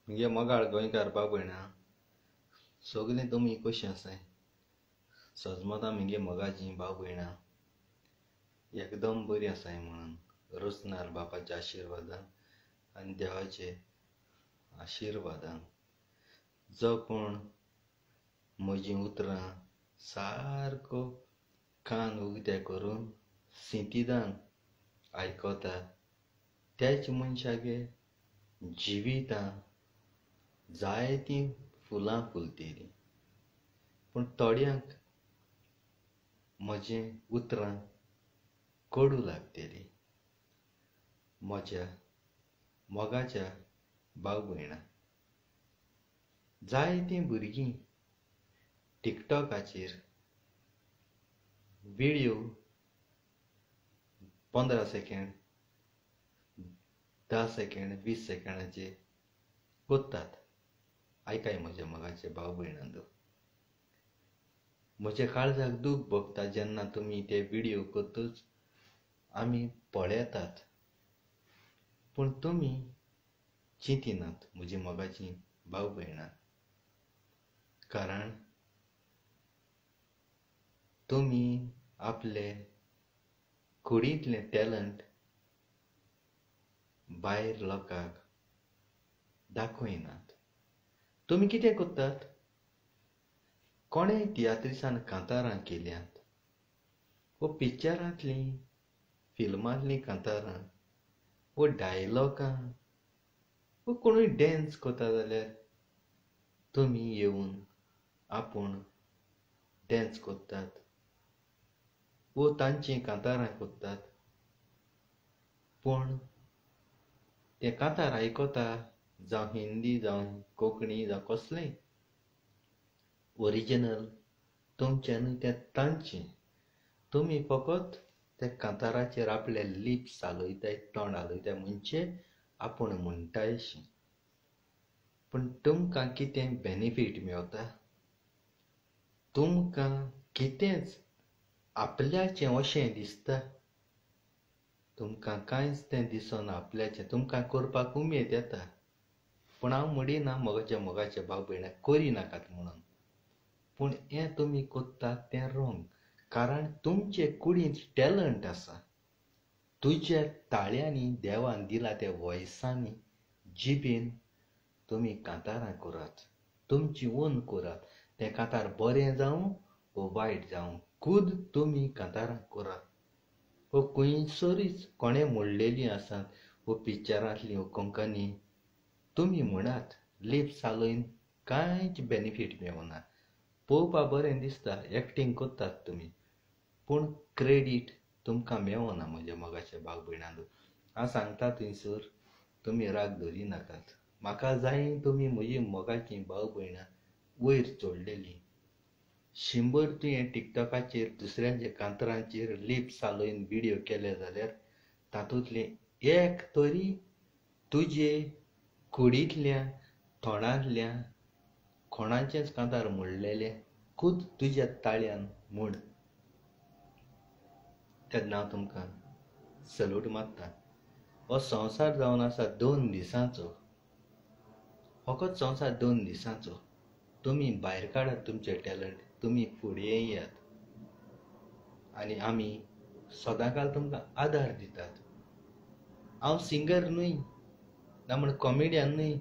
म्हणजे मोगाळ गोंयकार भाव भयणा सगळीं तुमी कशीं आसाय? सजमतां म्हगे मोगाचीं भाव भयणां एकदम बरीं आसाय म्हणून रोसनार बापाच्या आशिर्वादान आनी देवाचे आशिर्वादान जो कोण म्हजीं उतरां सारको कान उगते करून सिटीदान आयकोता त्याच मनशागे जिवितां जायतीं फुलां फुलतलीं. पूण थोड्यांक म्हजें उतरां कडू लागतलीं. म्हज्या मोगाच्या भाव भयणां, जायतीं भुरगीं टिकटॉकाचेर व्हिडिओ 15 सेकंड 10 सेकंड 20 सेकंडाचे कोत्तात. आयकाय म्हज्या मोगाचे भाव भयणांदो, म्हज्या काळजाक दूख भोगता जेन्ना तुमी ते व्हिडिओ कोत्तूच आमी पळयतात. पूण तुमी चिंतिनात म्हजी मोगाचीं भाव भयणां, कारण तुमी आपले कुडींतलें टॅलंट भायर लोकांक दाखयनात. तुमी कितें कोत्तात? कोणेय तियात्रिसान कांतारां केल्यांत वो पिक्चरांतलीं फिल्मांतलीं कांतारां वो डायलॉगां वो कोणूय डॅन्स कोता जाल्यार तुमी येवन आपूण डॅन्स कोत्तात वो तांचीं कांतारां कोत्तात. पूण ते कांतार आयकोता जावं हिंदी जावं कोंकणी जावं कसलेंय ओरिजिनल तुमचें न्हय तें तांचें. तुमी फकत त्या कांताराचेर आपले लिप्स हालयताय, तोंड हालयताय म्हणजे आपूण म्हणटायशीं. पूण तुमकां कितें बेनिफीट मेवता? तुमकां कितेंच आपल्याचें अशें दिसता? तुमकां कांयच तें दिसना आपल्याचें. तुमकां करपाक उमेद येता. पूण हांव म्हणिना मोगाचे भाव भयणां करिनाकात म्हणून. पूण हें तुमी कोत्तात तें रोंग. कारण तुमचे कुडींत टॅलंट आसा. तुज्या ताळयांनी देवान दिला त्या वॉयसांनी जिबेन तुमी कांतारां करात. तुमची ओन करात. तें कांतार बरें जावं वो वायट जावं, खूद तुमी कांतारां करात. वो खंयसरूच कोणें म्हणलेलीं आसात वो पिक्चरांतलीं वो कोंकणी तुमी म्हणात. लिप्स हालयन कांयच बेनिफीट मेवना. पळोवपा बरें दिसता, एक्टींग कोत्तात तुमी, पूण क्रेडीट तुमकां मेवना म्हज्या मोगाच्या भाव भयणांदो. हांव सांगता थंयसर तुमी राग धरिनाकात. म्हाका जाय तुमी म्हजी मोगाचीं भाव भयणां वयर चोडलेलीं. 100 तुवें टिकटॉकाचेर दुसऱ्यांच्या कांतरांचेर लिप्स हालयन व्हिडिओ केले जाल्यार तातूंतलें एक तरी तुजे कुडींतल्या तोंडांतल्या कोणाचेंच कांतार म्हणलेलें खूद तुज्या ताळयान म्हण. तेन्ना हांव तुमकां सल्यूट मारतां. हो संवसार जावन आसा 2 दिसांचो. फकत संवसार 2 दिसांचो. तुमी भायर काडात तुमचे टॅलंट. तुमी फुडें येयात आनी आमी सदांकाल तुमकां आदार दितात. हांव सिंगर न्हय, ना म्हण कॉमेडियन न्हय,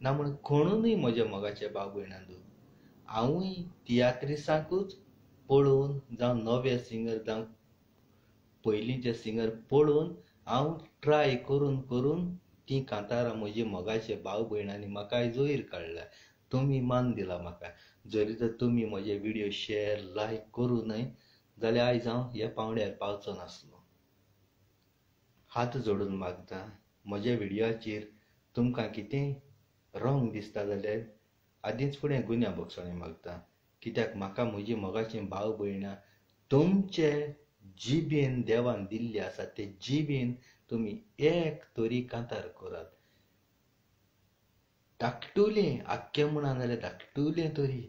ना म्हण कोणूय म्हज्या मोगाचे भाव भयणांदो. हांवूय तियात्रिसांकूच पळोवन जावं नवे सिंगर जावं पयलींचे सिंगर पळोवन हांव ट्राय करून करून तीं कांतारां म्हजी मोगाचे भाव भयणांनी म्हाका आयज वयर काडल्या. तुमी मान दिला म्हाका. जरी तर तुमी म्हजे व्हिडिओ शेअर लायक करूं न्हय जाल्यार आयज हांव ह्या पावंड्यार पावचो नासलो. हात जोडून मागतां, म्हज्या व्हिडिओचेर तुमकां कितेंय रोंग दिसता जाल्यार आदींच फुडें गुन्या बक्षाणी मागतां. कित्याक म्हाका म्हजी मोगाचीं भाव भयणां तुमचे जिबेन देवान दिल्ली आसा ते जिबेन तुमी एक तरी कांतार करात. धाकटुलें आख्खें म्हणा जाल्यार धाकटुलें तरी.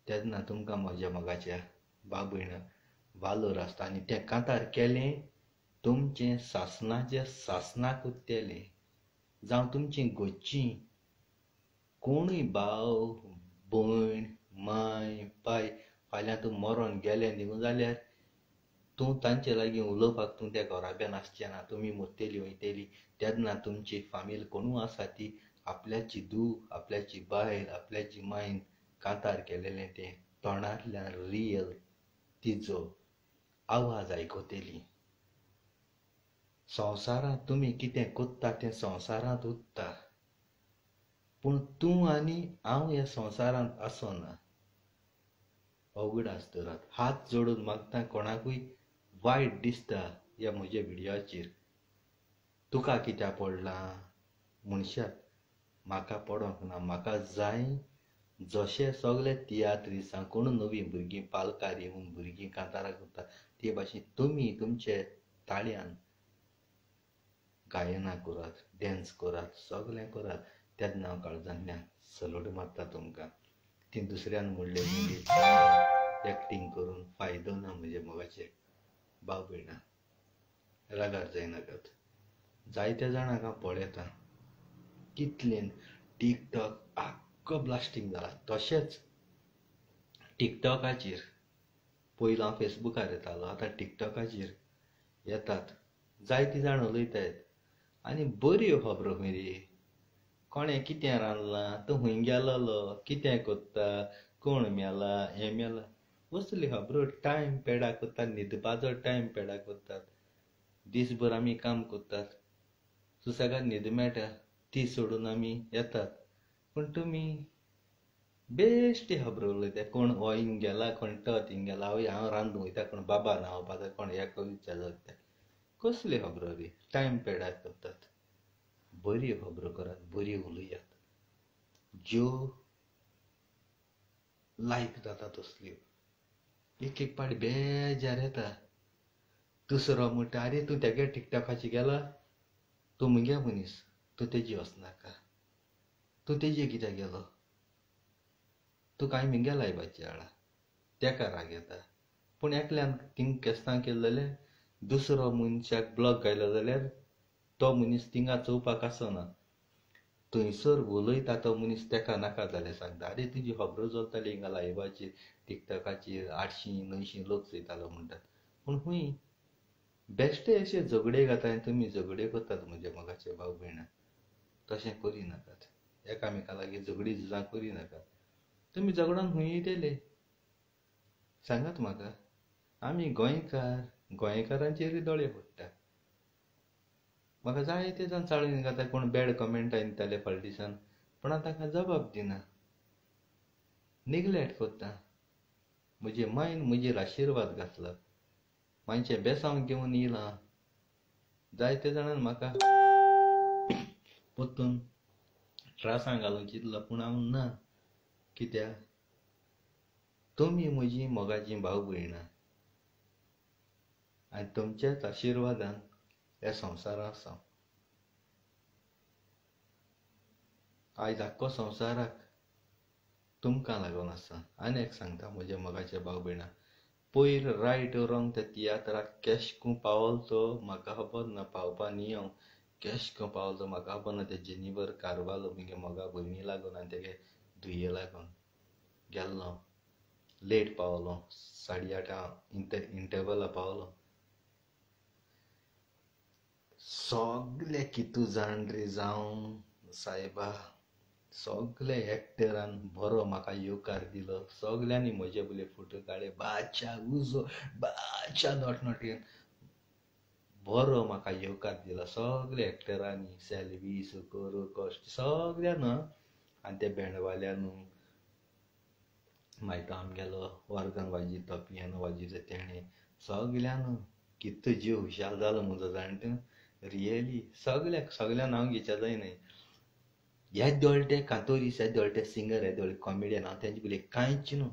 तेन्ना तुमकां म्हज्या मोगाच्या भाव भयणां वालोर आसता. आनी तें कांतार केलें तुमचें सासणाच्या सासणाक उत्तेलें जावं तुमचीं घोच्चीं कोणूय भाव भयण माय बाय फाल्यां तूं मरोन गेलें न्ही जाल्यार तूं तांचे लागीं उलोवपाक तूं त्या घोराब्यान आसचें ना. तुमी मरतेलीं वयतलीं तेन्ना तुमची फामील कोणूय आसा ती आपल्याची धूव आपल्याची बायल आपल्याची मायन कांतार केलेलें तें तोंडांतल्यान रियल तिजो आवाज आयकतली. संवसारांत तुमी कितें कोत्ता तें संवसारांत उरता, पूण तूं आनी हांव ह्या संवसारांत आसना. अवघड आसतरात हात जोडून मागता कोणाकूय वायट दिसता ह्या म्हज्या व्हिडियोचेर तुका कित्याक पडलां मनशाक म्हाका पडोंक ना. म्हाका जाय जशें सगळे तियात्रिसां कोण नवीं भुरगीं पालकार येवन भुरगीं कांतारां करता ते भाशेन तुमी तुमचे ताळ्यान गायनां करात, डॅन्स करात, सगळें करात. तेन्ना हांव काळजांतल्यान सल्यूट मारता तुमकां. ती दुसऱ्यान म्हणलें म्हणजे एक्टींग करून फायदो ना म्हजे मोगाचे भाव भयणां. रागार जायनाकात. जायत्या जाणांक हांव पळयतां कितलें टिकटॉक आख्खो ब्लास्टींग जाला. तशेंच टिकटॉकाचेर पयलो हांव फेसबुकार येतालो आतां टिकटॉकाचेर येतात. जायतीं जाण उलयतात आनी बऱ्यो खबरो मेरे. कोणें कितें रांदलां, तूं खंय गेलोलो, कितें कोत्ता, कोण मेला, हें मेला, असल्यो खबरो टायम पेडा कोत्तात. न्हिदपाचो टायम पेडा कोत्तात. दीसभर आमी काम कोत्तात, सुसेगाद न्हीद मेळटा ती सोडून आमी येतात. पूण तुमी बेश्टी खबरो उलयतात. कोण हो हिंग गेला, कोण तो थिंग गेला, हांव रांदूंक वयता, कोण बाबा न्हांवपा जाय, कोण हें विचारता. कसल्यो खबरो रे टायम पेडा कोत्तात. बऱ्यो खबरो करात, बऱ्यो उलयात, ज्यो लायक जाता तसल्यो. एक एक पाटी बेजार येता. दुसरो म्हणटा आरे तूं तेगे टिकटॉकाचेर गेला, तूं मुगे मनीस, तूं तेजी वचनाका, तूं तेजे कित्याक गेलो, तूं कांय मुगे लायफाची हाडा. तेका राग येता. पूण एकल्यान थिंग केस्तां केलें जाल्यार दुसरो मनशाक ब्लॉक घालो जाल्यार तो मनीस थिंगा चोवपाक आसना. थंयसर उलयता तो मनीस तेका नाका जाल्यार सांगता आरे तुजी खबरो चलताली हिंगा लायव्हाचेर टिकटॉकाचेर 800-900 लोक चयतालो म्हणटात. पूण खूंय बेश्टे अशे झगडे घाता आनी तुमी झगडे करतात म्हजे मोगाचे भाव भयणां. तशें करिनाकात. एकामेका लागीं झगडीं झुजां करिनाकात. तुमी झगडोन खंय येतले सांगात म्हाका. आमी गोंयकार, गोंयकारांचेरूय दोळे पडटा. म्हाका जायते जाण चाळून घाता कोण बॅड कमेंटां दिताले फाल्या दिसान, पूण हांव ताका जबाब दिना, निग्लेक्ट कोत्ता. म्हजे मायन म्हजेर आशिर्वाद घातला, मायचे बेसांव घेवन येयलां. जायते जाणान म्हाका परतून त्रासां घालूंक चिंतला पूण हांव ना. कित्याक तुमी म्हजीं मोगाचीं भाव भयणां आनी तुमच्याच आशिर्वादान ह्या संवसारांत आसा. आयज आख्खो संवसाराक तुमकां लागून आसा. आनी एक सांगता म्हजे मोगाचे भाव भयणां, पयर रायट रोंग त्या तियात्राक केशकून पावलो तो म्हाका खबर ना. पावपा नियम केशकून पावलो तो म्हाका खबर ना. ते जेनीफर कार्वालो म्हगे मोगा भयणी लागून आनी तेगे धुये लागून गेल्लो. लेट पावलो, 8:30 इंटरवला पावलो. सगळे कितू जाण रे जावं सायबा, सगळे एक्टरान बरो म्हाका येवकार दिलो. सगळ्यांनी म्हजे बले फोटो काडले. बादशा उजो बादशा नोटनोटयेन बरो म्हाका येवकार दिलो. सगळे एक्टरांनी सेल्वी सुकोरो कॉस्ट सगळ्यान आनी ते बँडवाल्यान मागीर तो आमगेलो ऑर्गन वाजयता पियानो वाजयता तेणें सगळ्यान कितू जीव हुशाल जालो म्हजो जाणटे. रियली सगळ्यान नांव घेवचें जायनाय. हे दोळटे कांतोरीस, हे दोळटे सिंगर, हे दोळटे कॉमेडियन हांव तेंचे पयलीं कांयच न्हू.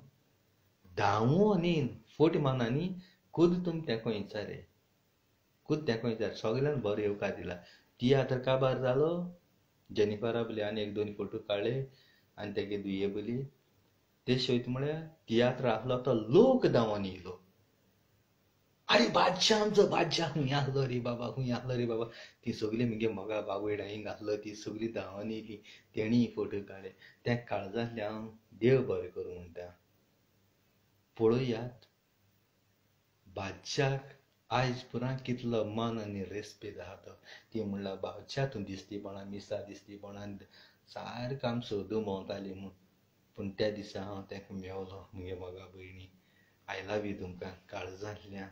धांवो न्ही फूट मारना न्ही खुद तुमी तेका विचारे, खुद तेका विचार. सगळ्यान बरो येवकार दिला. तियात्र काबार जालो. जेनिफरा बली आनी 1-2 फोटो काडले आनी तेगे धुये बली. ते शोयत म्हळ्यार तियात्र आहलो तो लोक धांवोन येयलो. अरे बादशाह आमचो बादशाह खूंय आसलो रे बाबा, खूंय आसलो रे बाबा. ती सगळी मगे मोगा बावयडांनी घातलो, ती सगळी धांवन येयली. तेणीय फोटो काडले. त्या काळजांतले हांव देव बरें करूं म्हणटा. पळयात बादशाक आयज पुराय कितलो मान आनी रेस्पेद आहा तो. ती म्हणल्यार बादशाह तूं दिश्टीपणां मिसा दिश्टीपणान सारको आमी सोदूं भोंवतालीं म्हूण. पूण त्या दिसा हांव ताका मेवलो म्हगे मोगा भयणी. आय लव यू तुमकां काळजांतल्यान.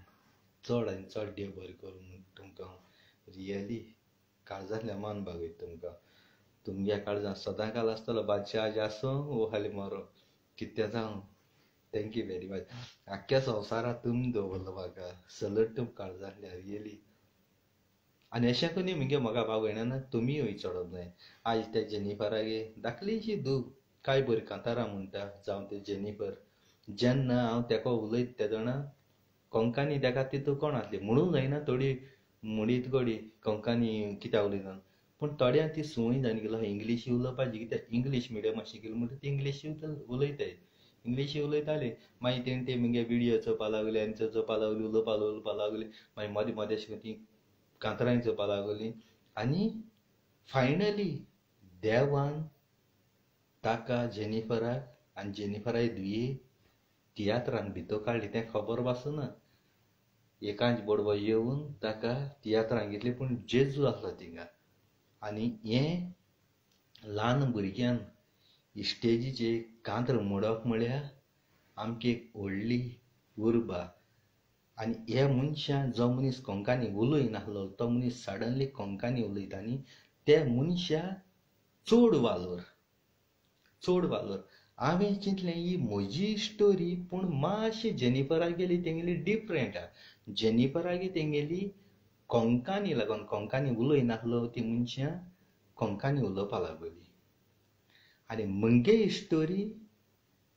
चड आनी चड देव बरें करूं म्हूण तुमकां हांव रियली काळजांतल्यान मान बागयता तुमकां. तुमगे काळजांत सदांकाल आसतलो. बादशाह आज आसूं वो फाल्यां मरो, कितें जावं. Thank you very much. आख्ख्या संवसारांत तुमी दवरलो म्हाका. सलूट तुमकां काळजांतल्यान रियली. आनी अशें करून म्हगे मोगा भाव भयणां तुमी वय चडप जाय. आयज त्या जेनिफरागे धाकलीशी धूव काय बरी कांतारां म्हणटा जावं ते जेनिफर. जेन्ना हांव तेका उलयता तेदोना कोंकणी तेका तितू कोण आसली म्हणूंक जायना. थोडी म्हणीत गोडी कोंकणी कित्याक उलयना. पूण थोड्यांक ती संवय जावन गेलो इंग्लीश उलोवपाची. कित्याक इंग्लीश मिडियमांत शिकिल्ले म्हणटा ती इंग्लीश उलयताय. इंग्लीश उलयताले. मागीर तेणी ते म्हगे विडियो चोवपा लागले आनी चोवपा लागली, उलोवपा लागली. मागीर मदें मदें अशें ती कांतरांय चोवपा लागली. आनी फायनली देवान ताका जेनिफराक आनी जेनिफराचे धुयेक तियात्रान भितर काडली. तें खबर पासूना. एकांच बडबो येवन ताका तियात्रांत घेतली. पूण जेजू आसलो थिंगा. आनी हें ल्हान भुरग्यान इस्टेजीचेर कांतर म्हणप म्हळ्यार आमची एक व्हडली उर्बा. आनी हे मनशान जो मनीस कोंकणी उलयनासलो तो मनीस सडनली कोंकणी उलयता. आनी त्या मनशाक चड वालोर. हांवें चिंतलें ही म्हजी स्टोरी. पूण मातशी जेनिफराक गेली तेंगेली डिफरंट आहा. जेनिफरागे तेंगेली कोंकणी लागून कोंकणी उलयनासलो ती मनशां कोंकणी उलोवपा लागली. आनी म्हगे स्टोरी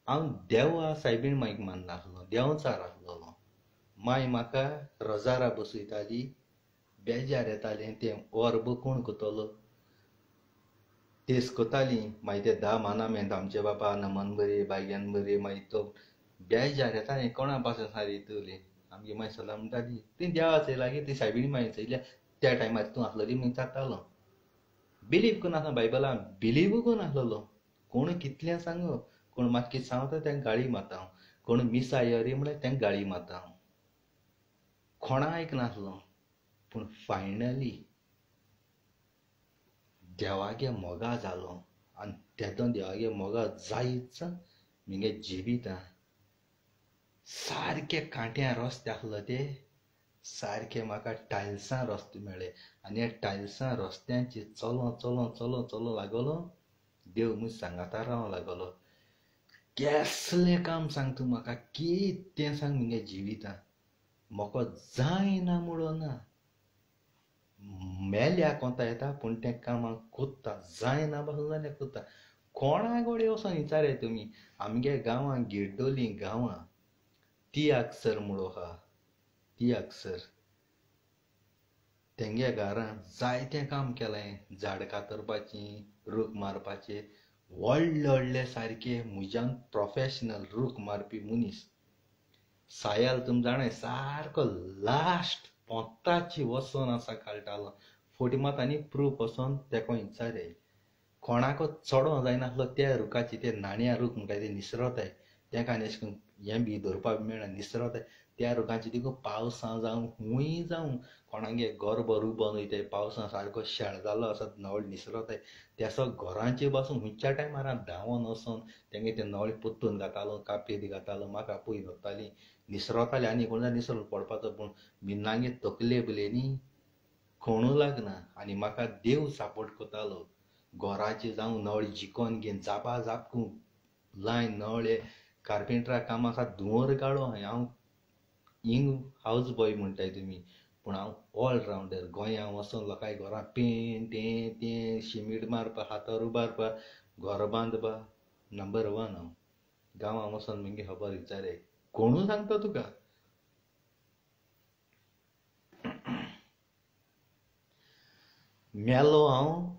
हांव देवा सायबीण मागीर माननासलो, देंवचार आसलोलो. माय म्हाका रोजारा बसयताली. बेजार येतालें तें वरभर कोण कोतलो तेस कोताली. मागीर ते 10 मानामेंट आमचे बापा नमन बरे भाग्यान बरे. मागीर तो बेजार येतालें कोणा पासून सारी येतली. आमगे मागीर सदां म्हणटाली ती देवाचो लागीं ती सायबीण मागीर चयल्या त्या टायमार तूं आसलोली मागीर जातालो. बिलीव करनासलो बायबलान. बिलीवूय करनासलोलो. कोण कितलें सांगो, कोण म्हाका कितें सांगता तेंका गाळी मारता हांव. कोण मिसा यो रे म्हळ्यार तेंका गाळी मारता हांव. कोणा आयकनासलो. पूण फायनली देवागे मोगा जालो. आनी तेदो देवागे मोगा जायच म्हगे जिवितां सारके कांट्यां रस्ते आसलो ते. सारके म्हाका टायल्सां रस्ते मेळ्ळे. आनी हे टायल्सां रस्त्यांचेर चलो लागलो. देव म्हूज सांगाता रावंक लागलो. केसलें काम सांग तूं म्हाका, कितें सांग म्हगे जिवितां. म्हाका जायना म्हणून ना. मेल्यार कोंता येता पूण तें काम हांव कोत्ता. जायना पासून जाल्यार कोत्ता. कोणाक गोडे वचोन विचारय तुमी. आमगे गांवां गिड्डोली गांवां तियाकसर म्हणून आहा. तियाकसर तेंगे घरांत जायतें काम केलें. झाड कातरपाचीं, रूख मारपाचें. व्हडले सारके म्हज्यान प्रोफेशनल रूख मारपी मनीस. सायाल तुमी जाणाय सारको लास्ट पोंताची वचोन आसा काळटालो. फोटी मात आनी प्रूफ वचोन तेका विचारय. कोणाको चडो जायनासलो त्या रुखाची. ते नाण्या रूख म्हणटाय ते निसरताय. तेका आनी अशें करून हें बी धरपाक मेळना निसरताय. त्या रुखाची देखून पावसां जावं खूंय जावं कोणागे घर बरो बनयताय पावसां सारको शेळ जाल्लो आसा नवल निसरताय. तेसो घरांचेर बसून खंयच्या टायमार हांव धांवन वचोन तेंगे ते नवळे पोत्तून घातालो, कापेर घातालो. म्हाका पळय धरतालीं निसरतालीं. आनी कोण निसरून पडपाचो. पूण भिनांगे तकले बलेनी कोणू लागना. आनी म्हाका देव सपोर्ट कोतालो. घराचेर जावं नवळे जिकोन घेवन जापा करून लायन नवळे कार्पेंटरा काम आसा धुंवर काडो. हांव हिंग हावज बॉय म्हणटाय तुमी पूण हांव ऑल रावंडर. गोंयां वचोन लोकांच्या घरां पेंट हें तें शिमीट मारपा, हातर उबारपा, घर बांदपा नंबर 1 हांव. गांवां वचोन म्हगे खबर विचारय. कोणू सांगता तुका. मेलो हांव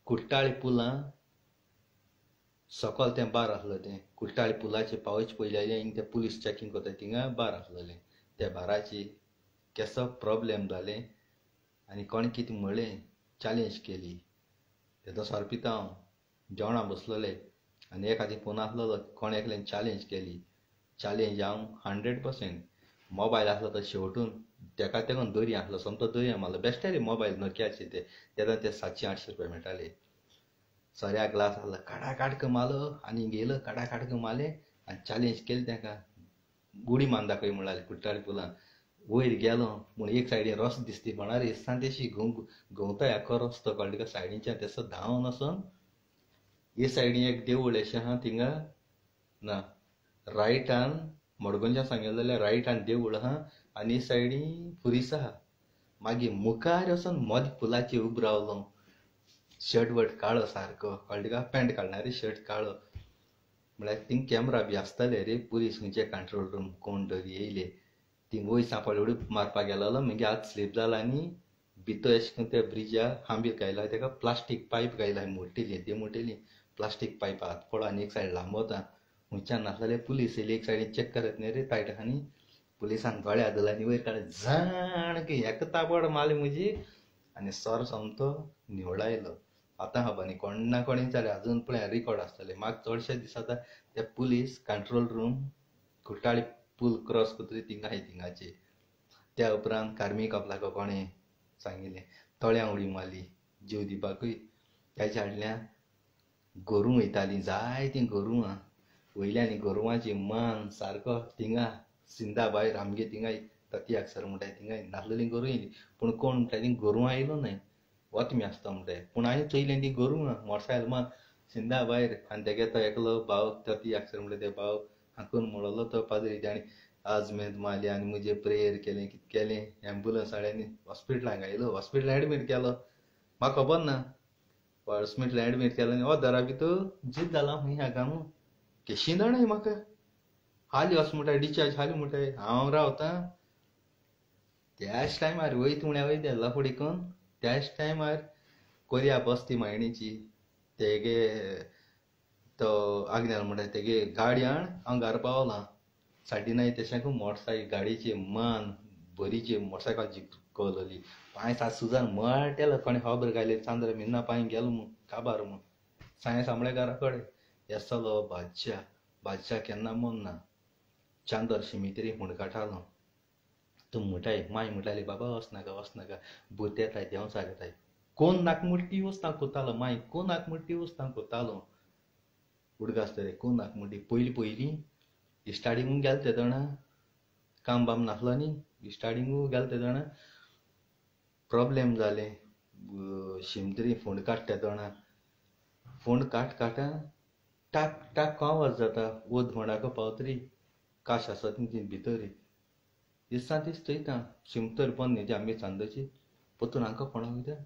कुट्टाळे पुलां. सकयल तें बार आसलें तें कुट्टाळे पुलाचेर पावचे पयलीं हिंग तें पुलीस चॅकींग कोताय थिंगा बार आसलेलें. त्या बाराची कसो प्रॉब्लेम जालें आनी कोण कितें म्हणलें चॅलेंज केली. तेदो सोरपिता हांव जेवणा बसलोले आनी एक खातीर फोन आसलोलो कोण एकल्यान चॅलेंज केली. चॅलेंज हांव 100% मोबायल आसलो तो शेवटून तेका तेगून दर्या आसलो सोमतो दर्या मारलो. बेश्टेले मोबायल नोकियाचे तेन्ना ते 700-800 रुपया मेळटाले. सोऱ्या ग्लास आसलो काडाकाडक मारलो आनी गेलो काडाकाडक मारलें आनी चॅलेंज केली तेका. उडी मारून दाखय म्हणलें कुट्टाळे पुलान. वयर गेलो पूण एक सायडीन रस्तो दिसता म्हणल्यार इस्सान तेशी घुंवता याको रस्तो कळ्ळो तुका सायडीच्यान तेसो धांवन वचोन हे सायडीन एक देवूळ अशें आहा थिंगा ना रायटान मडगोंच्या सांगलें जाल्यार रायटान देवूळ आहा आनी हे सायडीन पुरीस आहा. मागीर मुखार वचोन मोद पुलाचेर उबो रावलो. शर्ट वर्ट काळो सारको कळ्ळें तुका पॅन्ट घालणारे शर्ट काळो म्हळ्यार थिंग कॅमेरा बी आसताले रे पुलीस खंयचे कंट्रोल रूम कोण तरी येयले. थिंग वयर सांपळ उडी मारपाक गेलोलो म्हगे हात स्लीप जाला आनी भितर अशें करून त्या ब्रिजार खांबीर घायला तेका प्लास्टीक पायप घायला मोटेली प्लास्टीक पायप हात पळो आनी एक सायड लांब वता. खंयच्यान नासलेले पुलीस येयले एक सायडीन चॅक करत न्ही रे तायट आनी पुलिसान गोळ्या धरला आनी वयर काडले झाण की हेका ताबड मारली म्हजी आनी सोर सोमतो निवडायलो. आतां खबर न्ही कोण ना कोण विचारलें आजून पळय रिकॉर्ड आसतले. म्हाका चडशे दीस आतां ते पुलीस कंट्रोल रूम कुट्टाळे पूल क्रॉस करतरी थिंगा थिंगाचे. त्या उपरांत कार्मी कपलाको कोणें सांगिल्लें तळ्या उडी मारली जीव दिवपाकूय. त्याच्या फाटल्यान गोरूं वयतालीं जायतीं गोरवां वयल्यान गोरवांची मान सारको थिंगा सिंधा भायर आमगे थिंगा ततयाक सर म्हणटाय थिंगा नासलेलीं गोरवां येयलीं पूण कोण म्हणटाय तीं गोरवां आयलो न्हय वतमी आसता म्हणटाय. पूण हांवें चोयलें तीं गोरवां मोटरसायकल मान सिंधा भायर आनी तेगे तो एकलो भाव ततयाक सर म्हणटा ते भाव हांकून म्हणलो तो पाद्री ताणें आज मेद मारली आनी म्हजें प्रेयर केलें कितें केलें एम्बुलंस हाडून हॉस्पिटलांत घायलो. हॉस्पिटलांत एडमीट केलो म्हाका खबर ना हॉस्पिटलांत एडमीट केलो आनी हो दरा भितर जीत जाला खंय ह्या गांव केशींदणाय म्हाका हाली वच म्हणटाय डिस्चार्ज हाली म्हणटाय. हांव रावतां त्याच टायमार वयत म्हळ्या वयता लफडीकून त्याच टायमार कोरया बसती मायणीची तेगे तो आग्नेल म्हणटाय तेगे गाडी हाड हांव घरा पावलां. सायडीन तेशाक मोटरसायकल गाडयेची मान बरीची मोटरसायकल जिकवलेली पांय सात सुजान मळटेलो कोणें खबर घायले चांद्र मिन्ना पांय गेलो म्हूण काबार म्हूण सायें सांबळे घरा कडेन येसलो बादशाह केन्ना मोन ना. चांदर शिमित्री म्हूण काटालो. तूं म्हणटाय माय म्हणटाली बाबा वचनाका भूत येताय देंव सागताय. कोण नाकमुट्टी वचना कोतालो माय कोण नाकमुट्टी वचना कोतालो उडगा आसतले कोण नाकमुट्टी पयलीं इस्टाडींगू गेले ते जाणा काम बाम नासलो न्ही इस्टाडींगू गेले ते जाणा प्रॉब्लेम जालें. शिमतरी फोंड काडटा ते जाणा फोंड काटा टाक टाक आवाज जाता वोद फोंडाको पावतरी काश आसा ती भितर दिसां दीस चयता शिमतर बंद न्ही ती आमगे चांदोची पोतून हांकां फोंडा वयता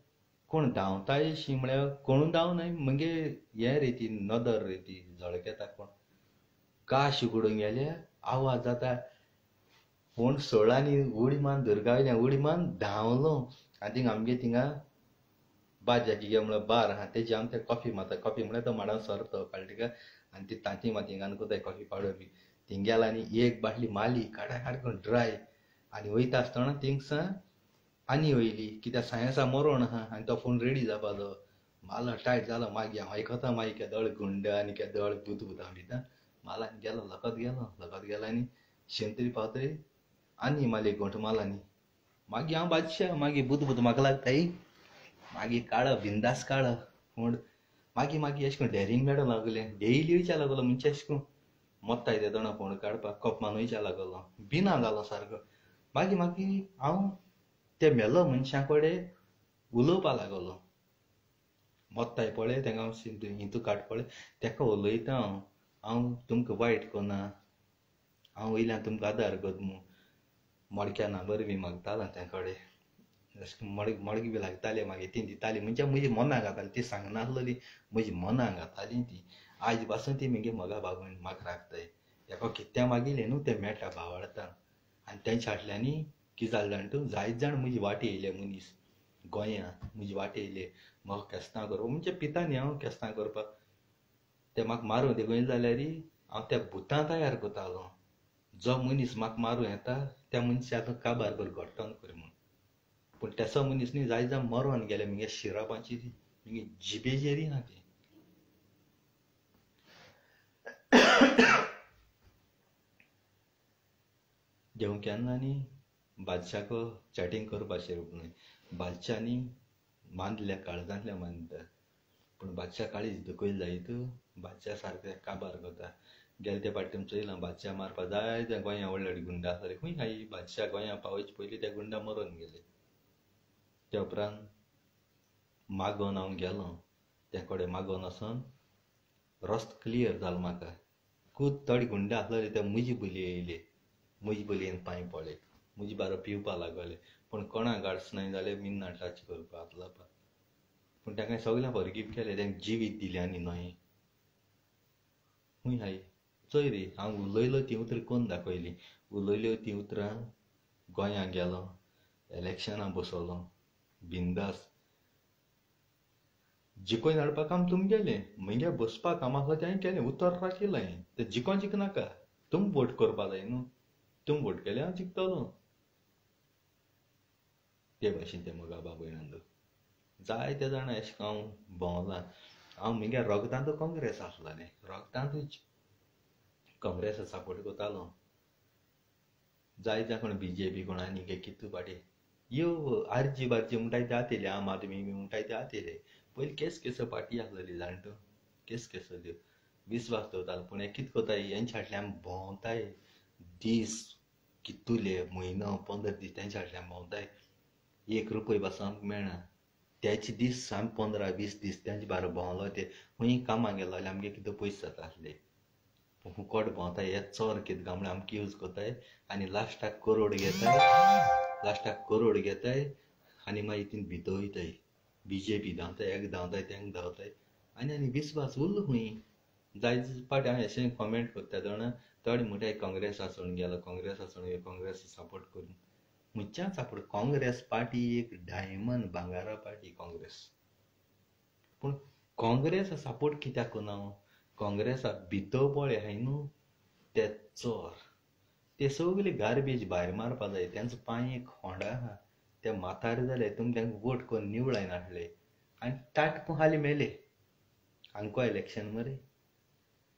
कोण धांवताय शी म्हळ्यार कोणू धांवनाय मगे हें रे ती नदर रे ती झळकेता कोण काश उगडून गेले आवाज जाता फोंड सोळांनी उडी मान दुर्गा वयल्यान उडी मान धांवलो आनी थिंगा आमगे थिंगा बाज्याची गे म्हळ्यार बार आहा तेजी आमी ते कॉफी मारता. कॉफी म्हळ्यार तो माडान सरतो कळ्ळें तुका आनी ती तांती मातिंगान कोताय कॉफी पावडर बी थिंग गेला आनी एक बाटली मारली काडा करून ड्राय आनी वयता आसतना थिंगसां आनी वयली कित्याक सायन्सा मरोण आहा आनी तो फोन रेडी जावपाचो. मारलो टायट जालो मागीर हांव आयकता मागीर केदोळ गुंड आनी केदोळ बुतां भितर मारला गेलो लगत गेलो आनी शेंतरी पावतरी आनी मारली गोंठ मारला न्ही मागीर हांव बादशाह मागीर बुत म्हाका लागताय मागीर काळो बिंदास काळो पूण मागीर अशें करून डॅरींग मेळूंक लागलें डेली वयच्या लागलो म्हणजे अशें करून मोत्ताय ते जाणा फोंड काडपाक कपमान वयच्या लागलो बिना जालो सारको. मागीर हांव ते मेलो मनशां कडेन उलोवपा लागलो मोत्ताय पळय तेंका हितू काड पळय तेका उलयता हांव तुमकां वायट कोना हांव वयल्यान तुमकां आदार करता मडक्या नंबर बी मागतालो त्या कडेन मडकी बी लागताले मागीर ती दिताली म्हणजे म्हजी मनां घाताली ती सांगनासलोली म्हजी मनां घाताली ती आज पासून ती मगे मोगा बागून म्हाका राखताय. तेका कित्या मागिल्लें न्हू तें मेळटा भावार्थान आनी तेंच्या फाटल्यानी कितें जालें जाण तूं जायत जाण म्हजी वाट येयले मनीस गोंयांत म्हजी वाट येयले म्हाका केस्तां करपाक म्हणजे पिता न्ही हांव केस्तां करपाक ते म्हाका मारूं देखून जाल्यार हांव त्या भुतां तयार कोतालो. जो मनीस म्हाका मारूं येता त्या मनशाक काबार कर घट्टन कर म्हूण. पूण तेसो मनीस न्ही जाय जावन मरोन गेले मगे शिरापाची मगे जिबेजेरी ना ती. देव केन्ना न्ही बादशाक चॅटींग करपाचेर न्हय, बादशांनी मानल्या काळजांतल्या मानता. पूण बादशा काळीज दुखयल जायत बादशा सारके काबार करता. गेले ते फावटी तुमी चयलां बादशा मारपा जाय त्या गोंया व्हडले व्हडले गुंडा आसताले खंय हाय बादशा गोंया पावचे पयलीं ते गुंडा मरोन गेले. ते उपरांत मागोवन हांव गेलों ते कडेन मागोवन वचोन रस्तो क्लियर जालो म्हाका. खूब थोडे गुंडे आसलेले ते म्हजी बोली येयले, म्हजे बोलयेन पांय पडले, म्हजे बारा पिवपा लागले. पूण कोणाक गाड्स न्हय जाले मिन्ना टच करपा आपलापा. पूण तांकां सगळ्यांक फॉरगिव केलें, तांकां जिवीत दिलें आनी न्हय. खंय हाय चोय रे हांव उलयलो ती उतरां कोन्न दाखयलीं. उलयल्यो ती उतरां गोंयांत गेलो, इलेक्शनां बसयलो बिंदास. जिकोन हाडपा काम तुमगेलें, म्हगे बसपा काम आसलें तें हांवें केलें, उतर केलें हांवें. तें जिकनाका तुम वोट करपा जाय न्हू, तुम वोट केलें हांव जिखतलों. ते भाशेन ते मोगाबा भयणांदो जायते जाणां अशें हांव भोंवलां. हांव म्हगे रोगतांतू काँग्रेस आसलेलें, रोगतांतूच काँग्रेसा सपोर्ट करतालो. जायत्या कोण बीजेपी कोण आनी कितू पाटी यो आरजी बारजी म्हणटाय ते आतयले, आम आदमी बी म्हणटाय ते आतयले. पयलीं केस पार्टी आसलेली जाणटो केस त्यो विस्वास दवरतालो. पूण हे कितें कोताय हेंचे फाटल्यान भोंवताय दीस कितूले म्हयनो 15 दीस तेंचे फाटल्यान भोंवताय. 1 रुपया बसोंक मेळना. त्याचे दीस साम 15-20 दीस तेंचे बारा भोंवलो ते खंय कामाक गेलो जाल्यार आमगे कितें पयशे जाता आसले. फुकट भोंवताय हे चोर कितें काय म्हण आमकां यूज कोताय आनी लास्टाक करोड घेताय आनी मागीर तीन भितर वयताय. बीजेपी धांवताय एक धांवताय तेंक धांवताय आनी विस्वास उरलो खंय. जाय पाटी हांव अशें कॉमेंट करता जाणा थोडे म्हणटाय काँग्रेस आसून गेलो, काँग्रेस आसून काँग्रेस सपोर्ट करून मुच्यान सपोर्ट. काँग्रेस पार्टी एक डायमंड भांगारा पार्टी काँग्रेस. पूण काँग्रेस सपोर्ट कित्याक करना हांव. काँग्रेसा भितर पळय हाय न्हू ते चोर, ते सगळे गार्बेज भायर मारपा जाय. तेंचो पांय एक होंडा आहा, ते म्हातारे जाले तुमी तांकां वोट करून निवडायन हाडले आनी ताटपूं हाली मेले. आमको इलेक्शन मरे,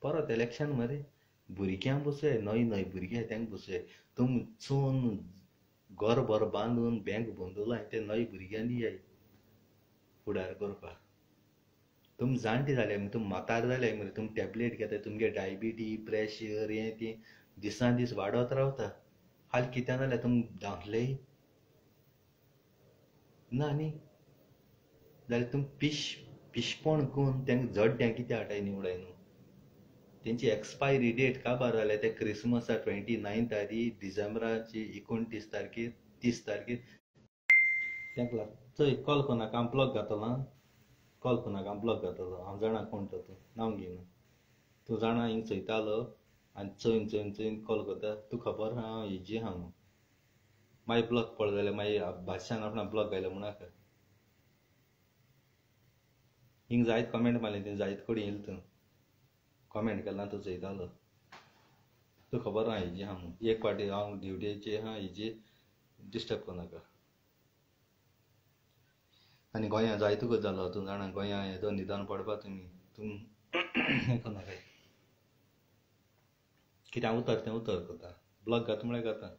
परत इलेक्शन मरे. भुरग्यांक बसय नय भुरगे तांकां बसय. तुम चोन घर बरो बांदून बँक बंदोलाय ते नय भुरग्यां दियाय फुडार करपाक. तुम जाणटे जाले तुम म्हातारे जाले मरे, तुम टॅबलेट घेताय तुमगे डायबिटी प्रेशर हें तें दिसान दीस वाडत रावता. हाल कितें जाल्यार तुम धांवतले ना न्ही जाल्यार तुम पिशपण करून तांकां जड्ड्यां कितें हाडटाय निवडाय न्हू. तेंची एक्सपायरी डेट काबार जाल्या ते क्रिसमसा 29 तारीख डिसेंबराची 29 तारखेर 30 तारखेर तांकां लाग चोय कॉल कोनाक हांव ब्लॉक घातलो आं. कॉल कोनाक हांव ब्लॉक घातलो. हांव जाणा कोण तो तूं नांव घेयना. तूं जाणा हिंग चयतालो आनी चोयन कॉल करता. तूं खबर आहा हांव हेजी आहा म्हणून. मागीर ब्लॉक पडलो जाल्यार मागीर बादशान आपणा ब्लॉक घायलो म्हणनाका. हिंग जायत कमेंट मारले तें जायत कडेन येयला तूं कॉमेंट केला तूं चयतालो. तूं खबर आहा हेजी आहा म्हणून. एक फावटी हांव ड्युटेचेर आहा हेजी डिस्टर्ब कोनाका. आनी गोंया जायतूच जालो तूं जाणा. गोंया येदो निदान पडपा तूं हें कोनाकाय. कितें हांव उतर तें उतर करता. ब्लॉक घात म्हळ्यार घाता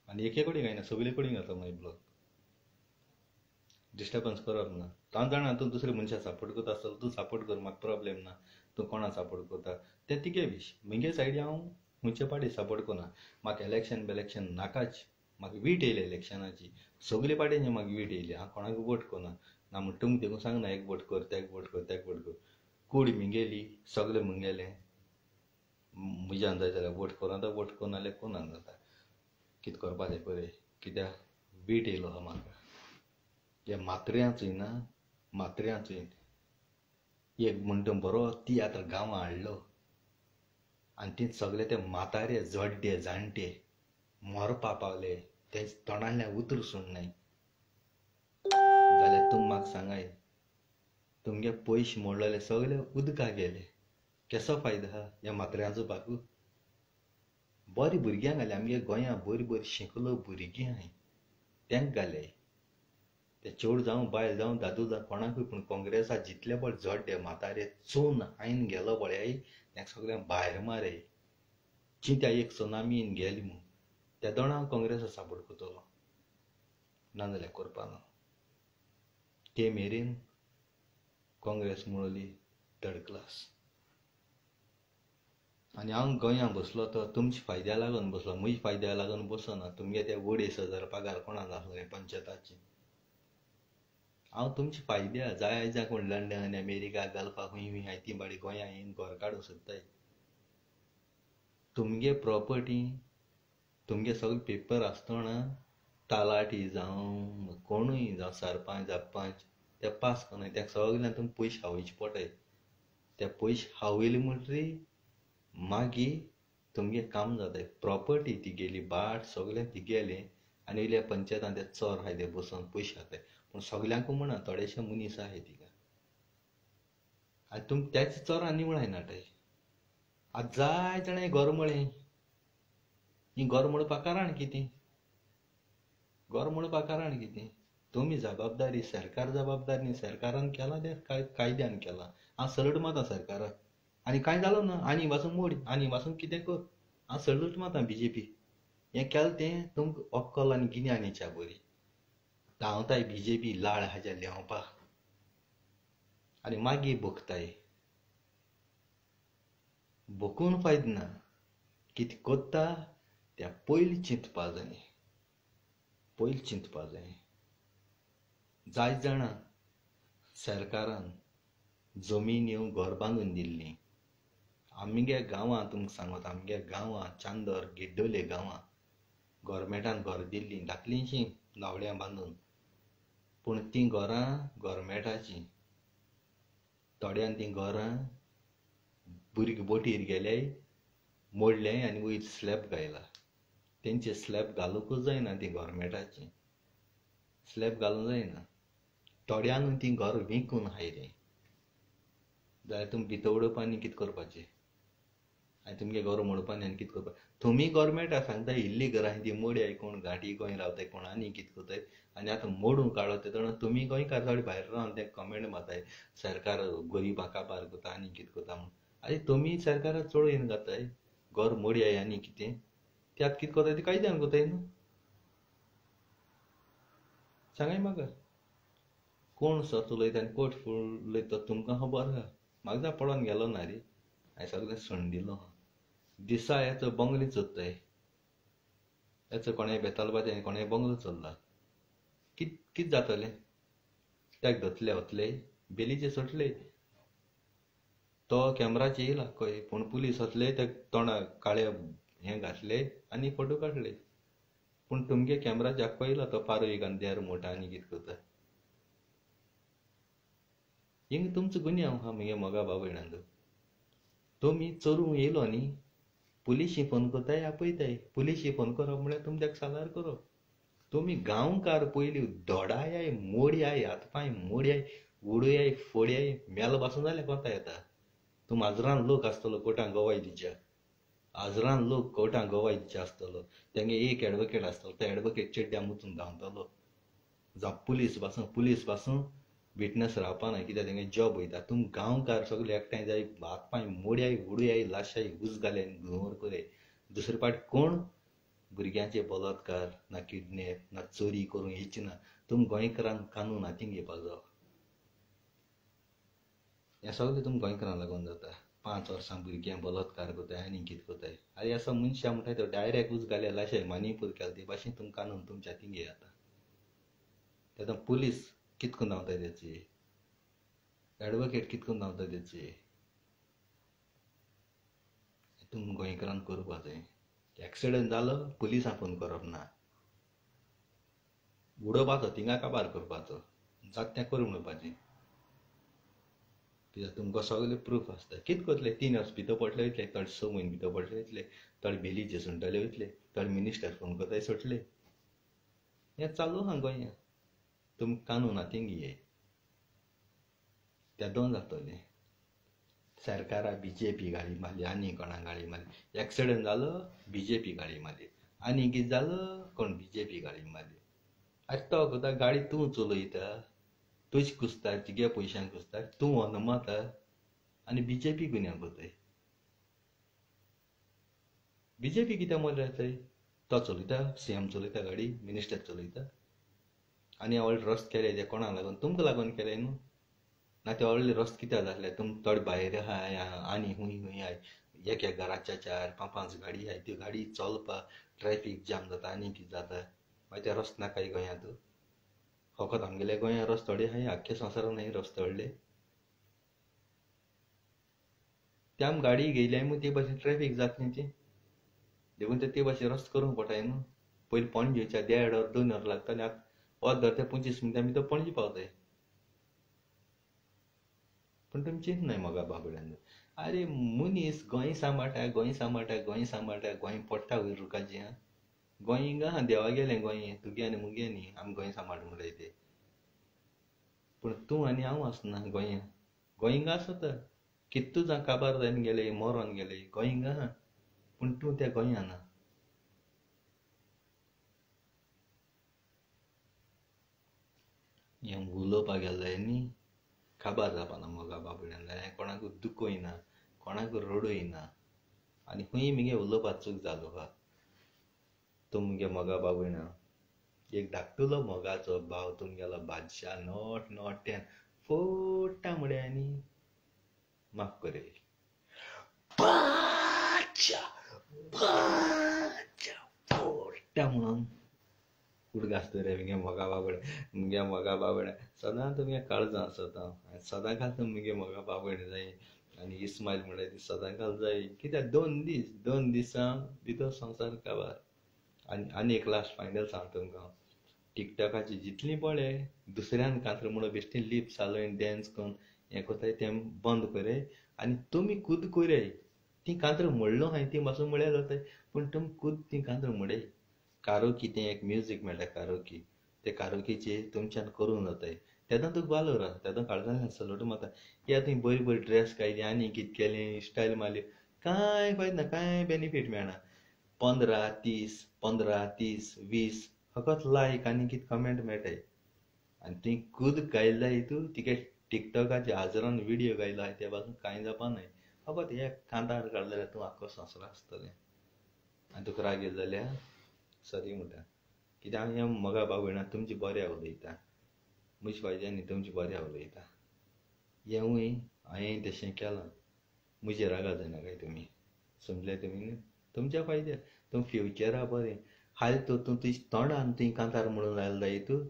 आनी एके कडेन घायना सगळे कडेन घाता मागीर ब्लॉक. डिस्टर्बन्स करप ना. हांव जाणा तूं दुसरे मनशाक सपोर्ट करता आसतलो तूं सपोर्ट कर म्हाका प्रॉब्लेम ना. तूं कोणाक सपोर्ट करता तें तिगे विश. म्हगे सायडी हांव खंयचे पार्टी सपोर्ट करना. म्हाका इलेक्शन नाकाच. म्हाका वीट येयले इलेक्शनाची सगळे पार्टींची म्हाका वीट येयली. हांव कोणाक वोट करना ना म्हण तुमकां देखून सांगना एक वोट कर तेका वोट कर तेका वोट कर. कूड म्हगेली सगळें म्हगेलें. म्हज्यान जाय जाल्यार वोट कर आतां वोट करना जाल्यार कोन्ना जाता. कितें करपा जाय पळय कित्याक वीट येयलो आहा म्हाका. हे मात्र्याचोय ना मात्र्याचोय एक म्हणटा बरो तियात्र गांवां हाडलो आनी ती सगळे ते म्हातारे जोड्डे जाणटे मरपा पावले तेंचे तोंडांतल्यान उतर सुण्णाय जाल्यार तुमी म्हाका सांगाय तुमगे पयशे मोडलेले सगळे उदकाक गेले. केसो फायदो आहा ह्या मात्र्यांचो बाकू. बरी भुरग्यांक घाले आमगे गोंया बरी शिकलो भुरगीं आहाय त्यांक घाले ते चेड जावं बायल जावं दादू जावं कोणाकूय पूण काँग्रेसा जितले पळ झोड्डे म्हातारे चोन आयन गेलो पळय तेंक सगळ्यांक भायर मारे चिंत्या एक सुनामीन गेली म्हूण त्या दोना हांव काँग्रेसा सपोर्ट करतलो नाजाल्यार करपा ना ते मेरेन काँग्रेस मुळोली थर्ड क्लास आनी हांव गोंया बसलो तो तुमच्या फायद्या लागून बसलो म्हज्या फायद्या लागून बसना तुमगे ते 40,000 पगार कोणाक आसले पंचायताचे हांव तुमचे फायद्या जाय जाय कोण लंडन अमेरिका गल्फा खंय हाय ती बाडी गोंया येवन घर काडूं सोदताय तुमगे प्रॉपर्टी तुमगे सगळे पेपर आसतना तालाटी जावं कोणूय जावं सरपंच सरपंच ते पास करनाय त्या सगळ्यांक तुमकां पयशे हावयचे पडटाय ते पयशे हावयले म्हणटरी मागीर तुमगे काम जाताय प्रॉपर्टी ती गेली बाट सगळें ती गेलें आनी इल्ल्या पंचायतान ते चोर आहाय ते बसोन पयशे खाताय पूण सगळ्यांक म्हणा थोडेशे मनीस आहाय तिका आनी तुम त्याच चोरां निवळाय नाटाय आतां जाय जाणां गोरमळें ही गोर म्हणपा कारण कितें गोर म्हणपा कारण कितें तुमी जबाबदारी सरकार जबाबदार न्ही सरकारान केला ते कायद्यान केला हांव सल्यूट मारता सरकाराक आनी कांय जालो ना आनी वाचून मोड आनी वाचून कितें कर हांव सल्यूट मारता बीजेपी हें केलें तें तुमकां अक्कल आनी गिन्यानीच्या बरी धांवताय बीजेपी लाळ हाज्या लेवपा आनी मागीर भोगताय भोगून फायदो ना कितें कोत्ता त्या पयलीं चिंतपा जाय पयलीं चिंतपा जाय जायत जाणां सरकारान जमीन येवन घर बांदून दिल्लीं आमगे गांवां तुमकां सांगता आमगे गांवां चांदर गिड्डोले गांवां गोरमेंटान घर दिल्लीं धाकलींशीं नावड्यां बांदून पूण तीं घरां गोरमेंटाचीं थोड्यान तीं घरां भुरगीं बोटीर गेले मोडलें आनी वयर स्लॅब घायला तेंचे स्लॅब घालूंकूच जायना तीं गोरमेंटाचीं स्लॅब घालूंक जायना थोड्यान तीं घर विकून हायलें जाल्यार तुमी भितर उडोवपा आनी कितें करपाचें आनी तुमगे घर मोडपानी आनी कितें करपा तुमी गोरमेंटाक सांगता इल्लीं घरां तीं मोड्याय कोण घाटी गोंय रावताय कोण आनी कितें करताय आनी आतां मोडून काडो तेदोना तुमी गोंयकार थोडे भायर रावन तें कमेंट मारताय सरकार गरिबां काबार करता आनी कितें करता म्हूण आरे तुमी सरकाराक चड येवन घाताय घर मोडयाय आनी कितें ते आतां कितें करताय ते कायद्यान करताय न्हू सांगाय म्हाका कोण सच उलयता आनी कोट उलयता तुमकां खबर आहा म्हाका जाय पडोन गेलो ना रे हांवें सगळें सोडून दिलो दिसा हेचो बंगले चोरताय हेचो कोणें बेतालबाजें कोणें बंगलो चोरला कितें जातलें तेक धरतले वतले बेलीचे सुटले तो कॅमेराचेर येयला खंय पूण पुलीस वतले ते तोंडाक काळे हें घातले आनी फोटो काडले पूण तुमगे कॅमेराचेर पयला तो पारो एक आनी देर मोठा आनी कितें करता हिंग तुमचो गुन्यांव आहा मगे मोगा बाबा यणांक तुमी चोरूंक येयलो न्ही पुलिशी फोन करताय आपयताय पुलिशी फोन करप म्हळ्यार तुमी तेका सालार करप तुमी गांवकार पयलीं धोडायाय मोडयाय हातपांय मोडयाय उडयाय फोडयाय मेल पासून जाल्यार कोता येता तूं माजरान लोक आसतलो कोर्टांत गोवाय दिवच्या आजरान लोक कोर्टांत गोवाय दिवचे आसतलो तेंगे एक एडवोकेट आसतलो तो एडवोकेट चेड्ड्या मुतून धांवतलो जावं पुलीस पासून विटनस रावपा ना कित्याक तेंगे जॉब वयता तुमी गांवकार सगळे एकठांय जाय हातपांय मोडयाय उडयाय लाशाय उज घाले घुंवर करे दुसरे फावट कोण भुरग्यांचे बलात्कार ना किडनॅप ना चोरी करूंक येची ना तुमी गोंयकारांक कानून हातीन घेवपाक जाय हें सगळें तुमी गोंयकारांक लागून जाता 5 वर्सां भुरग्यां बलात्कार करताय आनी कितें करताय आरे असो मनशां म्हणटाय तो डायरेक्ट उज घाले लाशाय मानिपूर केला ते भाशेन तुमी कानून तुमच्या हातीन घेयाता तेन्ना पुलीस कितें करून धांवताय तेचे एडवोकेट कितें करून धांवताय तेचे तुमी गोंयकारान करपा जाय एक्सिडेंट जालो पुलिसांक फोन करप ना उडोवपाचो थिंगा काबार करपाचो जाता तें करूं म्हणपाचें कित्याक तुमकां सगळे प्रूफ आसता कितें करतले 3 वर्स भितर पडले वयतले थोडे 6 म्हयने भितर पडले वयतले थोडे बेलीचे सुंटले वयतले थोडे मिनिस्टर फोन करताय सुटले हें चालू आहा गोंया तुमी कानून हातीन घेयाय तेदोन जातलें सरकारा बीजेपी गाडी मारली आनी कोणा गाडी मारली एक्सिडंट जालो बीजेपी गाडी मारली आनी कितें जालो कोण बीजेपी गाडी मारली अरे तो कोता गाडी तूं चलयता तुज कुसता तुगे पयशांक कुसता तूं अनमता आनी बीजेपी गुन्या कोताय बीजेपी कित्याक मजा थंय तो चलयता सीएम चलयता गाडी मिनिस्टर चलयता आनी व्हडले रस्त केले ते कोणाक लागून तुमकां लागून केले न्हू ना ते व्हडले रस्त कित्याक जातले तुम थोडे भायर आहाय आनी हुंय हुंय आहाय एक घराच्या 4-5 गाडी आहाय त्यो गाडी चलपाक ट्रॅफिक जाम जाता आनी कितें जाता मागीर ते रस्त नाकाय गोंयांत फकत आमगेले गोंयांत रस्त थोडे आहाय आख्खे संवसारान नाही रस्त व्हडले त्या गाडी घेयल्या मग ते भाशेन ट्रॅफिक जाता न्ही ती देखून ते भाशेन रस्त करूंक पडटाय न्हू पयलीं पणजेच्या 1.5 वर 2 वर लागताले अर्द धर ते 25 मिनटां भितर पणजे पावताय पण तुमी चिंतनाय मोगा बाबड्यान अरे मनीस गोंय सांबाळटा गोंय सांबाळटा गोंय सांबाळटा गोंय पडटा वयर रुखाचें आं गोंय हिंगा आहा देवा गेलें गोंय तुगे आनी मुगे न्ही आमी गोंय सांबाळटा म्हणटाय ते पूण तूं आनी हांव आसना गोंया गोंय हिंगा आसता कित्तू जावं काबार जावन गेले मरोन गेले गोंय हिंगा आहा पूण तूं त्या गोंयान ना हें उलोवपाक गेले जाय न्ही काबार जावपाना मोगा बाबड्यान हें कोणाकूय दुखोय ना कोणाकूय रडोय ना आनी खंय मगे उलोवपाक चूक जालो हा तुमगे मोगा बाबड्या एक धाकटुलो मोगाचो भाव तुमगेलो बादशाह नोट्यान फोडटा म्हड्यांनी माफ करे बादशाह फोडटा म्हणून कुडको आसता रे मुगे मोगा बाबड्या सदां तुमगे काळजां आसता सदां घाल तुमगे मोगा बाबड्या जाय आनी इस्मायल म्हणटा ती सदां घाल जाय कित्याक 2 दिसां भितर संवसार काबार आनी एक लास्ट फायनल सांग तुमकां टिकटॉकाची जितली पळय दुसऱ्यान कांतर म्हणून बेश्टी लिप्स हालोवन डॅन्स करून हें कोताय तें बंद करे आनी तुमी खुद कोराय ती कांतर म्हणलो हांवें ती मातसो म्हळ्यार जाताय पूण तुमी खुद ती कांतर म्हणाय कारोकी तें एक म्युजीक मेळटा कारोकी ते कारोकीचे तुमच्यान करूंक जाताय तेन्ना तुका वालोर आहा तेन्ना काळजांतल्यान सलोट मारता या तुवें बरी बरी ड्रेस घायली आनी कितें केलें स्टायल मारली कांय फायद ना कांय बेनिफीट मेळना 15-30-20 फकत लायक आनी कितें कमेंट मेळटाय आनी तुवें खुद गायले जाय तूं तिके टिकटॉकाचे हाजारान व्हिडियो गायलो आहाय त्या पासून कांय जावपा न्हय फकत एक कांतार काडलो जाल्यार तूं आख्खो संवसार आसतलें आनी तुका राग येयलो जाल्यार सॉरी म्हणटा कित्याक हांव हें मोगा बाबड्या तुमचे बऱ्या उलयता म्हजे फायद्यान न्ही तुमचे बऱ्या उलयता हेंवूय हांवें तशें केलां म्हजे रागा जायना तुमी समजलें तुमी न्ही तुमच्या फायद्याक तुम फ्युचरा बरें हाल तूं तुजें तोंडान तुवें कांतार म्हणून लायलो जाय तूं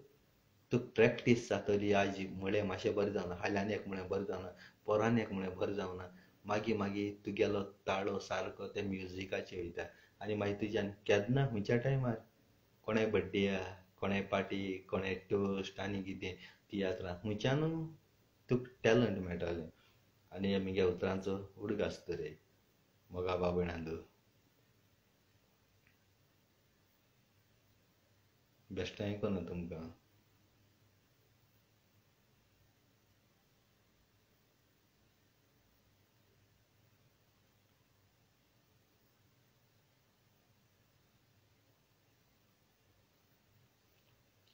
प्रॅक्टीस जातली आज म्हळें मातशें बरें जावना हाल्यान एक म्हळें बरें जावना पोरान एक म्हळें बरें जावना मागीर तुगेलो ताळो सारको त्या म्युजिकाचेर वयता आनी मागीर तुज्यान केन्ना खंयच्या टायमार कोणाय बड्डे आहा कोणाय पार्टी कोणाय टोस्ट आनी कितें तियात्रां खंयच्यान तुका टॅलंट मेळटलें आनी मगे उतरांचो उडको आसता रे मोगा बाबड्यांत बेश्टें आयकोना तुमकां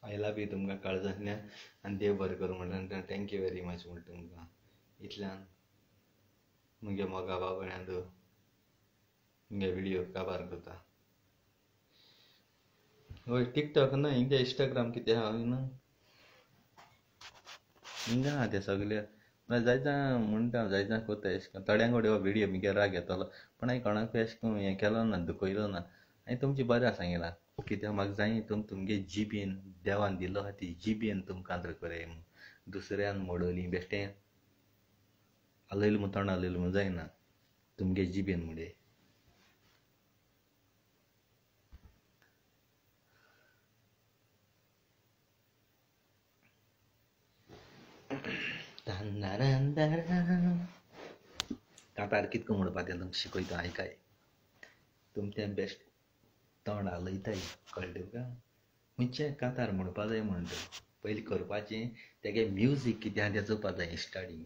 आय लव यू तुमकां काळजांतल्यान आनी देव बरें करूं म्हणटा थँक्यू वेरी मच म्हणटा तुमकां इतल्यान मुगे मोगा बाबड्यांत मुगे व्हिडियो काबार करता हय टिकटॉक ना हिंगा इंस्टाग्राम कितें आहा ना हिंगा आहा ते सगळे जायता म्हणटा जायता कोता अशें करून थोड्यांक कडेन हो व्हिडियो मुगे राग येतलो पूण हांवें कोणाकूय अशें करून हें केलो ना दुखयलो ना हांवें तुमची बरें सांगिलां कित्याक म्हाका जाय तुमगे जिबेन देवान दिलो आहा ती जिबेन तुमकां कांतर कोराय दुसऱ्यान मोडोली बेश्टें आलयलो म्हूण तोंड आलयलो म्हूण जायना तुमगे जिबेन मुडे कांतार कितको म्हणपाक तें तुमकां शिकयता आयकाय तुमी तें बेश्ट तोंड हालयताय कळ्ळें तुका खंयचें कांतार म्हणपा जाय म्हणटा पयलीं करपाचें तेगे म्युजीक कितें आहा तें चोवपा जाय स्टार्टींग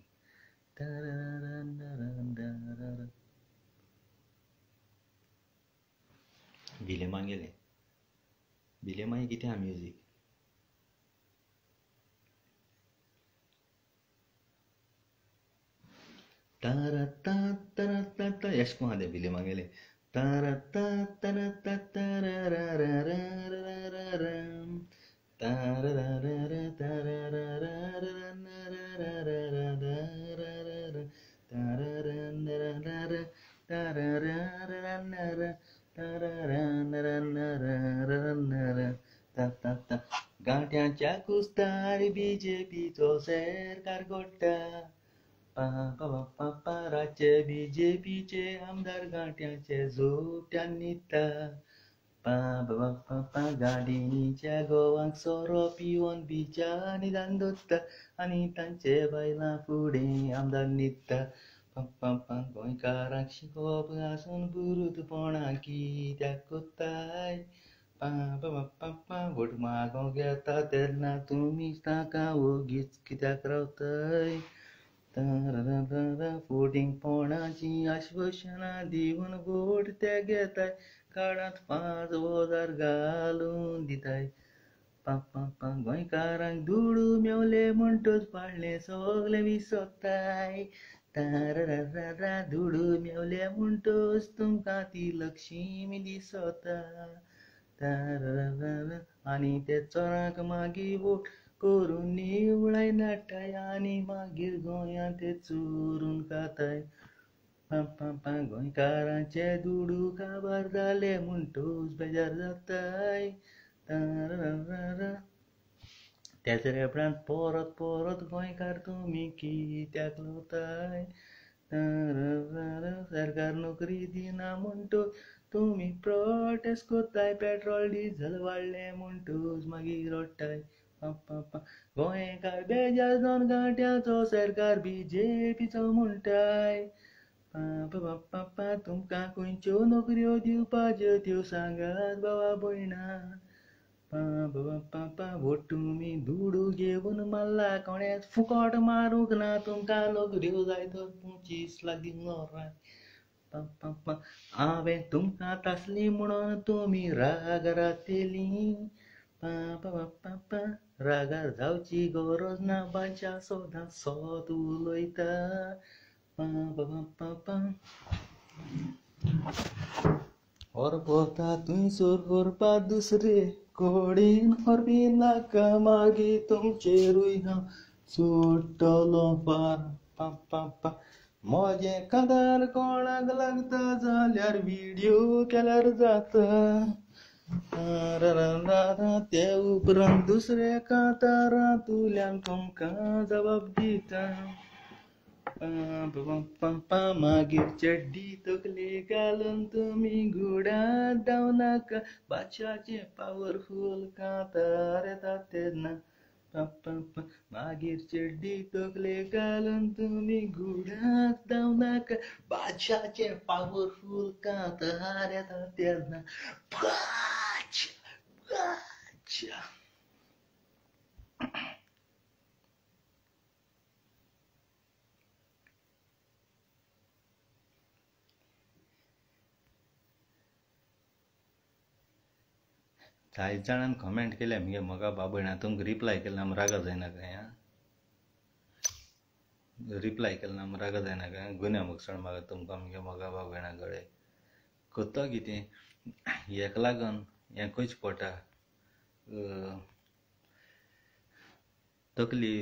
मागेलें भिले मागीर कितें आहा म्युजीक तारा ता एशें कोन्न आहा तें भिले मागेलें तारा गांठ्यांच्या कुस्तार बीजेपीचो सरकार घोडटा राज्य बीजेपीचे आमदार गांठ्यांचे जोट्यान न्हिदता गाडीच्या गोवांक सोरो पिवोन बिच्या निदान दोत्ता आनी तांचे बायलां फुडें आमदार न्हिदता गोंयकारांक शिकोवप आसून बुरूतपणां कित्याक कोत्ताय वोट मागोंक येता तेन्ना तुमी ताका वोगीच कित्याक रावताय फुडींगपणाची आश्वासनां दिवन वोट ते घेताय काळांत 5,000 घालून दिताय गोंयकारांक दुडू मेवले म्हणटच पाळले सगळे विसरताय दुडू मेवले म्हणटच तुमकां ती लक्ष्मी दिसता आनी ते चोरांक मागीर वोट करून निवळाय नाटाय आनी मागीर गोंयांत ते चोरून खाताय गोंयकारांचे दुडू काबार जाले म्हणटच बेजार जाताय त्याच रेपणांत परत परत गोंयकार तुमी कित्याक लावताय सरकार नोकरी दिना म्हणटच तुमी प्रोटेस्ट कोत्ताय पेट्रोल डिझल वाडले म्हणटच मागीर रडटाय गोंयकार बेजार जावन गांठ्यांचो सरकार बीजेपीचो म्हणटाय तुमकां खंयच्यो नोकऱ्यो दिवपाच्यो त्यो सांगात भावा भयणां वोट तुमी दुडू घेवन मारला कोणेच फुकट मारूंक ना तुमकां नोकऱ्यो जाय तर 25 लाख दिवंक राय हांवें तुमकां तासली म्हणून तुमी राग रातेली रागार जावची गरज ना बाच्या सोदां सोत उलयता ओरपोता थंयसर करपा दुसरे कोडीन हरपी नाका मागीर तुमचेरूय हांव सुट्टलो पार म्हजें कांतार कोणाक लागता जाल्यार व्हिडियो केल्यार जाता ते उपरांत दुसरे कांतारांतल्यान तुमकां जबाब दिता मागीर चड्डी तकले घालून तुमी घुडांत धांव नाका बादशाचे पावरफूल कांतार येता तेन्ना मागीर चड्डी तकले घालून तुमी घुडांत धांव नाका बादशाचे पावरफूल कांतार येता तेन्ना जायत जाणांन कमेंट केल्या मगे म्हाका बाबयणा तुमकां रिप्लाय केला रागा जायना काय रिप्लाय केला रागा जायना काय गुन्या मुगसण म्हाका तुमकां मगे म्हाका बाबयणा गळे कोत्तो कितें हेका लागून हें खंयच पडटा तकली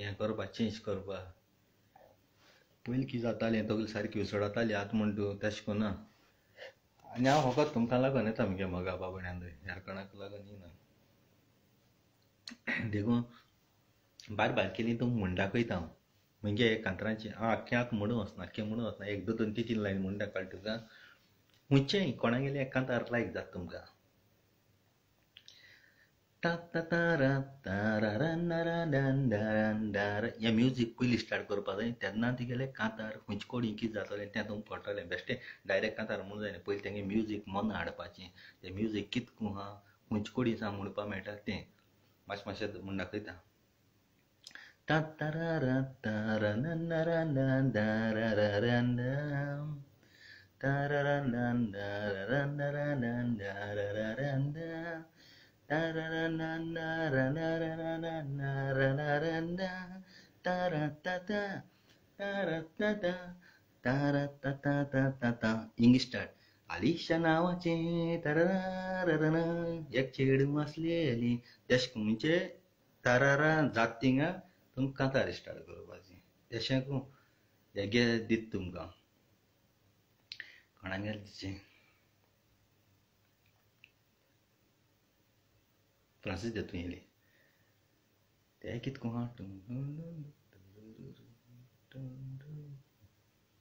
हें करपा चेंज करपा पयलीं कितें जातालें तकली सारकी उसळटाली आतां म्हण तूं तशें कोन्ना आनी हांव फकत तुमकां लागून येता मगे म्हाका बाबण्यान ह्या कोणाक लागून येना देखून बार केली तुमकां म्हण दाखयता हांव मगे कांतरांचें हांव आख्खें आतां म्हणूं वचना आख्खें म्हणूं वचना 1-2-3 लायन म्हणटा कळटा तुका खंयचेंय कोणा गेलें एक कांतार लायक जाता तुमकां हें म्युजीक पयलीं स्टार्ट करपा जाय तेन्ना तुगेलें कांतार खंयचे कोडी कितें जातलें तें तुमकां कळटलें बेश्टें डायरेक्ट कांतार म्हणूं जायना पयलीं तेंगे म्युजीक मन हाडपाचें तें म्युजीक कितको आहा खंयचे कोडी सा म्हणपा मेळटा तें मातशें म्हण दाखयता इंग्लिश स्टार्ट. आलिशा नावाचे तररारराररा एक चेडूं आसलेली तेशें म्हणजे तारारा जात थिंगा तुमकां कांतार स्टार्ट करपाची तेशें करून हेगे दित तुमकां कोणागेर दिचें फ्रांसीस देतुयेली ते कित कोहा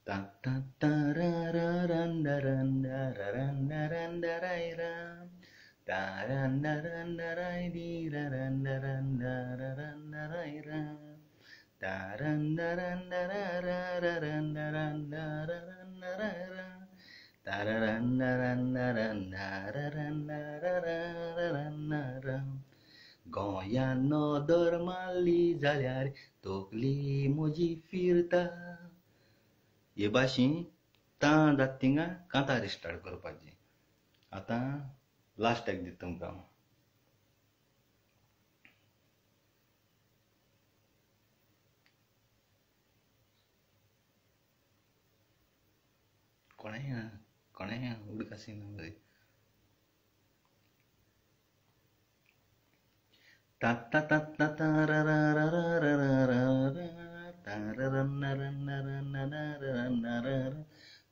ta ta ta ra ra ran da ran da ra ran da ran da rai ra da ran da ran da rai di ra ran da ran da ra ran da rai ra da ran da ran da ra ra ra ran da ran da ra ran da rai ra da ra ran da ran da ran da ra ran da ra ra ra ran da ra गोंयान नदर मारली जाल्यार तकली म्हजी फिरता हे भाशेन ता जात थिंगा कांतार स्टार्ट करपाची. आतां लास्ट एक दिता तुमकां कोणें उडकासी ना ta ta ta ta ta ra ra ra ra ra ra ra ra ta ra ra na ra na ra na na ra na ra ra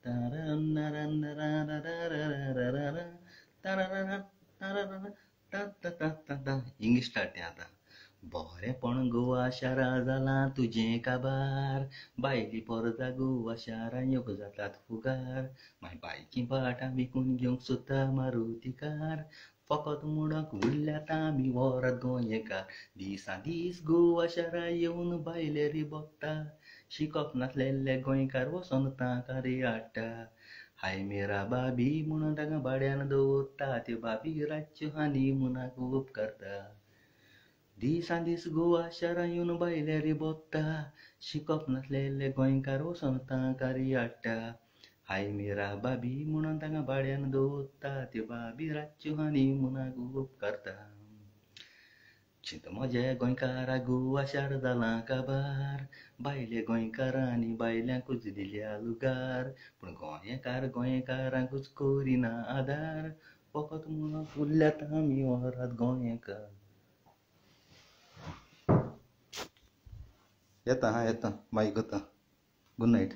ta ra na ra na ra ra ra ra ra ra ra ta ra ra ra ta ra ra ta ta ta ta ta English start आता. बरेपण गोवा शारा जाला तुजें काबार बायली परजा गोवा शारा योग जातात फुगार माय बायकी पाट आमी कोण घेवंक सोदता मारुती कार फकत म्हणक उरल्यात आमी वरात गोंयकार दिसा दीस गोवा शारा येवन बायले रिबोगता शिकप नासलेले गोंयकार वचोन तांकां रे हाडटा हाय मेरा बाबी म्हणून तांकां भाड्यान दवरता त्यो बाबी रातच्यो हानी मुनाक उपकारता दिसा दीस गोवा शारा येवन बायले रिबोगता शिकप नासलेले गोंयकार वचोन तांकां रे हाडटा हाय मेरा बाबी म्हणून तांकां भाड्यान दवरता त्यो बाबी रातच्यो हानी मुनाक उपकारता चिंत म्हजे गोंयकारा गोवा शार जाला काबार बायले गोंयकारांनी बायल्यांकूच दिल्या लुगार पूण गोंयकारांकूच करिना आदार फकत म्हणून उरल्यात आमी वरात गोंयकार. येता मागीर करता. Good night.